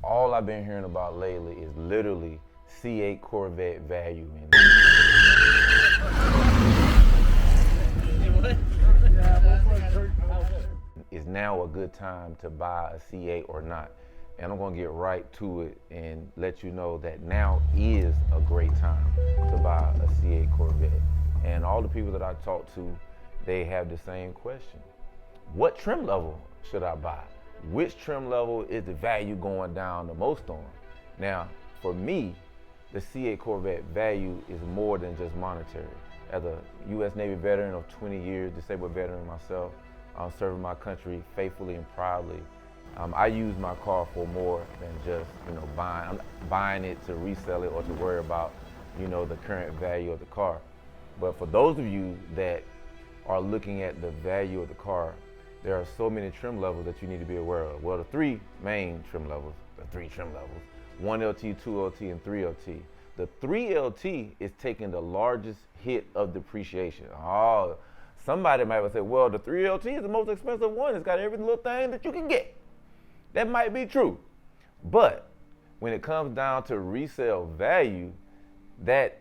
all I've been hearing about lately is literally C8 Corvette value. Is now a good time to buy a C8 or not? And I'm gonna get right to it and let you know that now is a great time to buy a C8 Corvette. And all the people that I talk to, they have the same question. What trim level should I buy? Which trim level is the value going down the most on? Now, for me, the C8 Corvette value is more than just monetary. As a U.S. Navy veteran of 20 years, disabled veteran myself, I'm serving my country faithfully and proudly. I use my car for more than just, buying it to resell it or to worry about, the current value of the car. But for those of you that are looking at the value of the car, there are so many trim levels that you need to be aware of. Well, the three main trim levels, 1LT, 2LT, and 3LT. The 3LT is taking the largest hit of depreciation. Oh, somebody might say, well, the 3LT is the most expensive one. It's got every little thing that you can get. That might be true. But when it comes down to resale value, that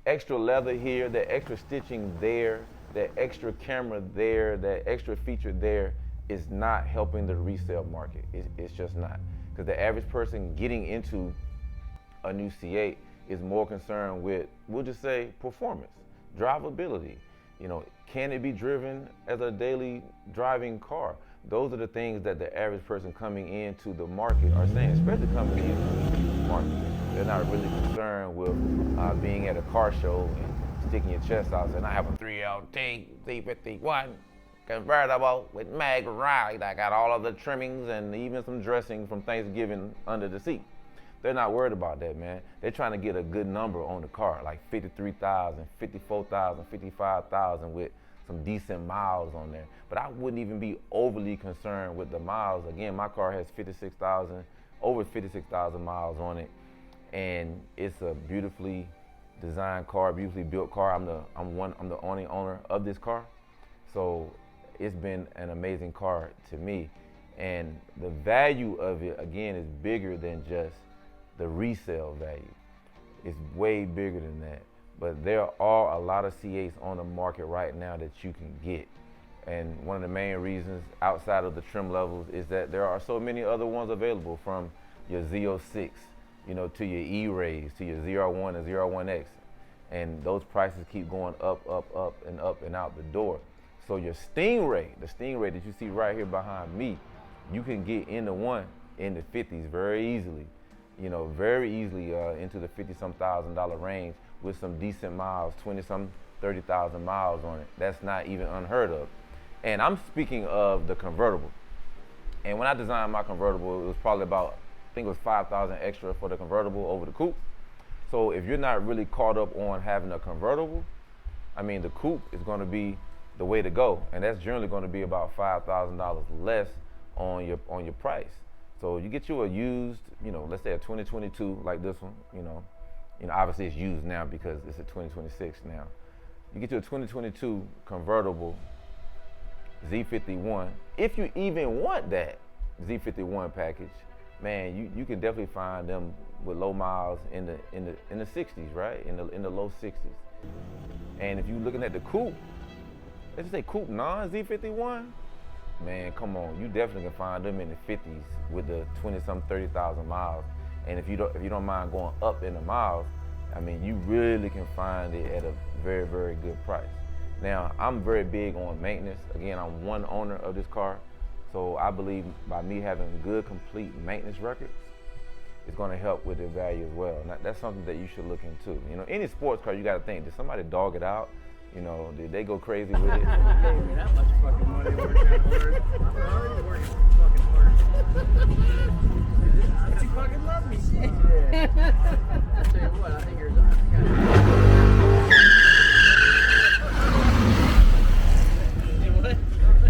extra leather here, that extra stitching there, that extra camera there, that extra feature there is not helping the resale market. It's just not. Because the average person getting into a new C8 is more concerned with, we'll just say, performance, drivability. Can it be driven as a daily driving car? Those are the things that the average person coming into the market are saying, especially coming into the market. They're not really concerned with being at a car show and sticking your chest out saying, I have a 3LT C51 convertible with mag ride. I got all of the trimmings and even some dressing from Thanksgiving under the seat. They're not worried about that, man. They're trying to get a good number on the car, like 53,000, 54,000, 55,000 with some decent miles on there. But I wouldn't even be overly concerned with the miles. Again, my car has over 56,000 miles on it. And it's a beautifully designed car, beautifully built car. I'm the only owner of this car. So it's been an amazing car to me. And the value of it, again, is bigger than just the resale value. It's way bigger than that. But there are a lot of C8s on the market right now that you can get. And one of the main reasons outside of the trim levels is that there are so many other ones available, from your Z06, to your E-Rays, to your ZR1 and ZR1X. And those prices keep going up and out the door. So your Stingray, the Stingray that you see right here behind me, you can get into one in the 50s very easily. Very easily into the $50-some thousand range with some decent miles, 20-some, 30,000 miles on it. That's not even unheard of. And I'm speaking of the convertible. And when I designed my convertible, it was probably about, I think it was 5,000 extra for the convertible over the coupe. So if you're not really caught up on having a convertible, the coupe is going to be the way to go. And that's generally going to be about $5,000 less on your price. So you get you a used, let's say a 2022 like this one, obviously it's used now because it's a 2026 now. You get you a 2022 convertible Z51. If you even want that Z51 package, man, you can definitely find them with low miles in the 60s, right? In the low 60s. And if you're looking at the coupe, let's just say coupe non Z51. Man, come on, you definitely can find them in the 50s with the 20-some, 30,000 miles. And if you don't mind going up in the miles, you really can find it at a very, very good price. Now, I'm very big on maintenance. Again, I'm one owner of this car, so I believe by me having good, complete maintenance records, it's going to help with the value as well. And that's something that you should look into. Any sports car, you got to think, did somebody dog it out? Did they go crazy with it? Gave me that much fucking money working at work. I'm already working for fucking work. But you fucking love me, shit. Yeah. I'll tell you what, I think you're done. What?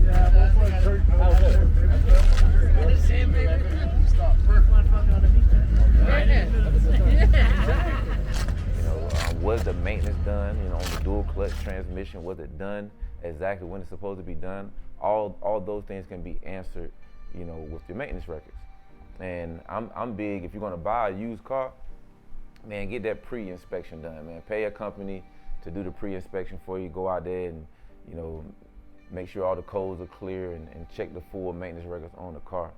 Yeah, we'll put Kurt. What is sandpaper? Stop. First one fucking on the beach. Yeah. Was the maintenance done, on the dual clutch transmission? Was it done exactly when it's supposed to be done? All those things can be answered, with your maintenance records. And I'm big, if you're gonna buy a used car, man, get that pre-inspection done, man. Pay a company to do the pre-inspection for you. Go out there and, you know, make sure all the codes are clear and check the full maintenance records on the car.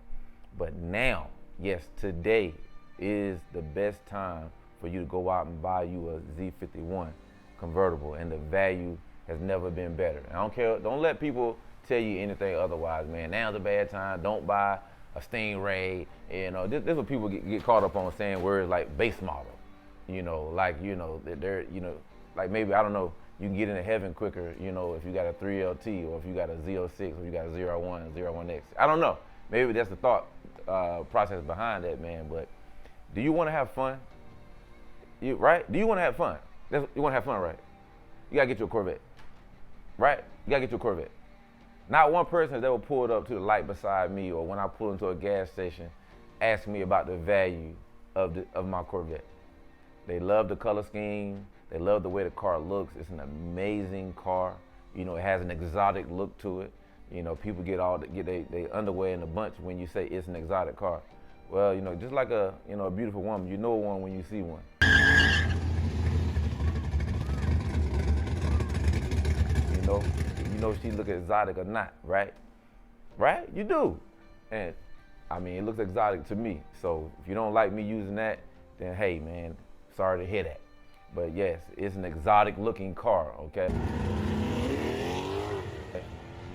But now, yes, today is the best time for you to go out and buy you a Z51 convertible, and the value has never been better. I don't care, don't let people tell you anything otherwise, man. Now's a bad time, don't buy a Stingray. You know, this is what people get caught up on, saying words like base model. You know, like, you know, they're, you know, like maybe, I don't know, you can get into heaven quicker, you know, if you got a 3LT or if you got a Z06 or you got a 01, 01X. I don't know. Maybe that's the thought process behind that, man. But do you want to have fun? Right? Do you want to have fun? You want to have fun, right? You got to get you a Corvette, right? You got to get you a Corvette. Not one person has ever pulled up to the light beside me, or when I pull into a gas station, asked me about the value of my Corvette. They love the color scheme. They love the way the car looks. It's an amazing car. You know, it has an exotic look to it. You know, people get they underwear in a bunch when you say it's an exotic car. Well, you know, just like a beautiful woman, you know one when you see one. You know she look exotic or not, right? Right? You do. And I mean, it looks exotic to me. So if you don't like me using that, then hey, man, sorry to hear that. But yes, it's an exotic looking car, okay?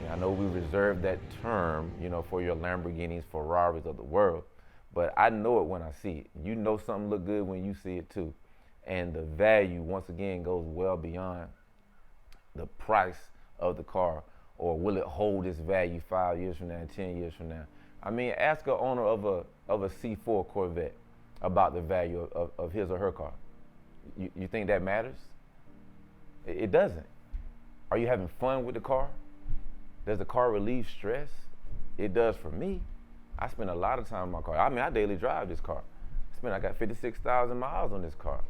I know we reserve that term, you know, for your Lamborghinis, Ferraris of the world, but I know it when I see it. You know something look good when you see it too. And the value, once again, goes well beyond the price of the car, or will it hold its value 5 years from now and 10 years from now. I mean, ask an owner of a C8 Corvette about the value of his or her car. You think that matters? It doesn't. Are you having fun with the car? Does the car relieve stress? It does for me. I spend a lot of time in my car. I mean, I daily drive this car. I got 56,000 miles on this car.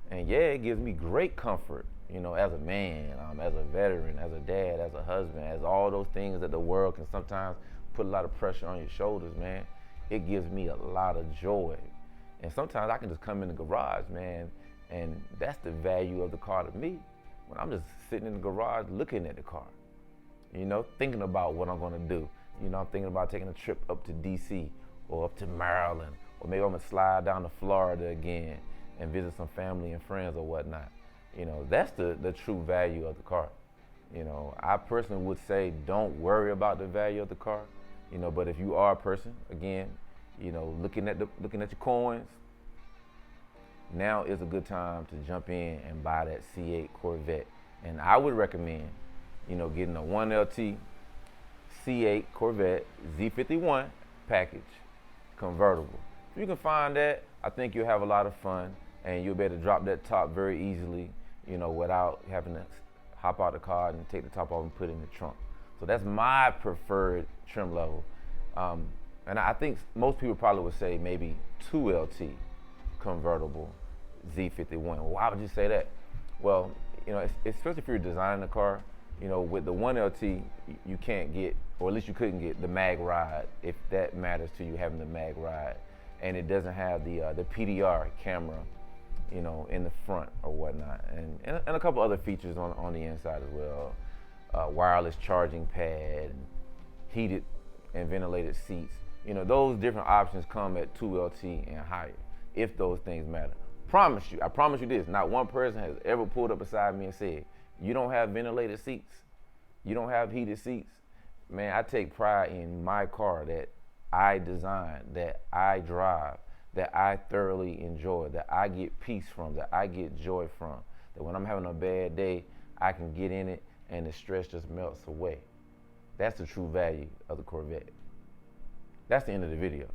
And yeah, it gives me great comfort, you know, as a man, as a veteran, as a dad, as a husband, as all those things that the world can sometimes put a lot of pressure on your shoulders, man. It gives me a lot of joy. And sometimes I can just come in the garage, man, and that's the value of the car to me. When I'm just sitting in the garage looking at the car, you know, thinking about what I'm gonna do. You know, I'm thinking about taking a trip up to DC or up to Maryland, or maybe I'm gonna slide down to Florida again and visit some family and friends or whatnot. You know, that's the true value of the car. You know, I personally would say don't worry about the value of the car. You know, but if you are a person, again, you know, looking at your coins, now is a good time to jump in and buy that C8 Corvette. And I would recommend, you know, getting a 1LT C8 Corvette Z51 package convertible. If you can find that, I think you'll have a lot of fun, and you'll be able to drop that top very easily, you know, without having to hop out the car and take the top off and put it in the trunk. So that's my preferred trim level. And I think most people probably would say maybe 2LT convertible Z51. Why would you say that? Well, you know, especially if you're designing a car, you know, with the 1LT, you can't get, or at least you couldn't get the mag ride, if that matters to you, having the mag ride. And it doesn't have the PDR camera, you know, in the front or whatnot. And a couple other features on the inside as well. Wireless charging pad, and heated and ventilated seats. You know, those different options come at 2LT and higher, if those things matter. I promise you this, not one person has ever pulled up beside me and said, you don't have ventilated seats, you don't have heated seats. Man, I take pride in my car that I design, that I drive, that I thoroughly enjoy, that I get peace from, that I get joy from. That when I'm having a bad day, I can get in it and the stress just melts away. That's the true value of the Corvette. That's the end of the video.